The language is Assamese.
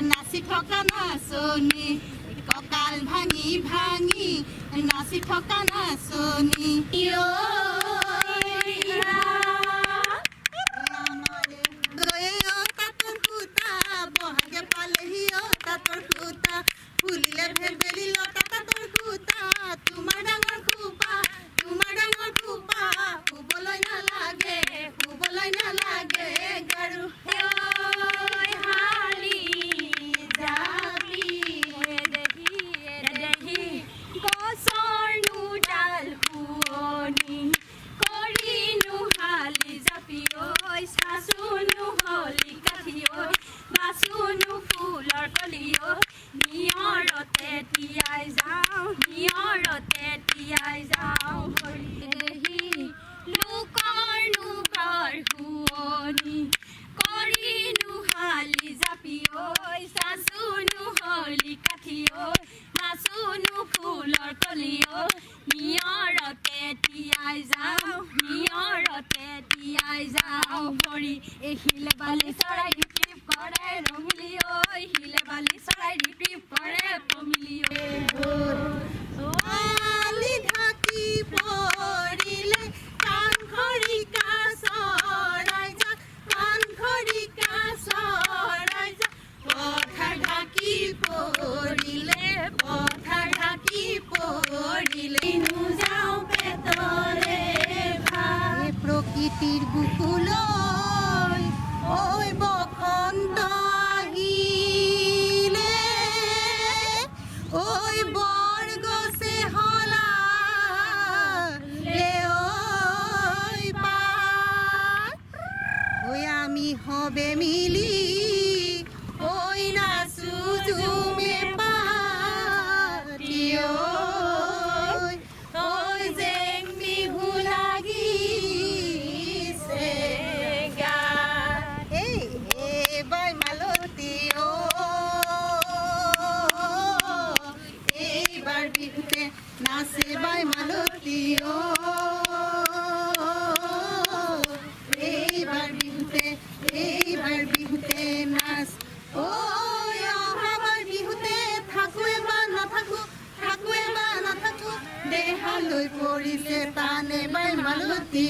নাচি থকা নাচনী কঁকাল ভাঙি ভাঙি নাচি থকা নাচনী তাঁতৰ সূতা বহাগে পালেহি তাঁতৰ সূতা ফুলিলে ভেলভেলি লতা তাঁতৰ সূতা তোমাৰ ডাঙৰ খোপা শুবলৈ নালাগে গাৰু হিলে বালি চৰাই ৰিপিপ কৰে ৰঙিলি হিলে বালি চৰাই ৰিপিপ কৰে পমিলি আলি ঢাকি পৰিলে কাণ খৰিকা চৰাই যা কাণ খৰিকা চৰাই যা পথাৰ ঢাকি পৰিলে যাওঁ পেটৰে ভাত প্ৰকৃতিৰ বুকুলৈ ঐ বসন্ত আহিলে ঐ বৰগছে সলালে ঐ পাত ঐ আমি হবে মিলি ঐ নাচো জুমে পাতি ঐ জেং বিহু লাগিছে বাই মালতী এইবাৰ বিহুতে নাচে বাই মালতী এইবাৰ বিহুতে নাচ অহাবাৰ বিহুতে থাকোঁ বা নাথাকোঁ দেহালৈ পৰিছে টানে বাই মালতী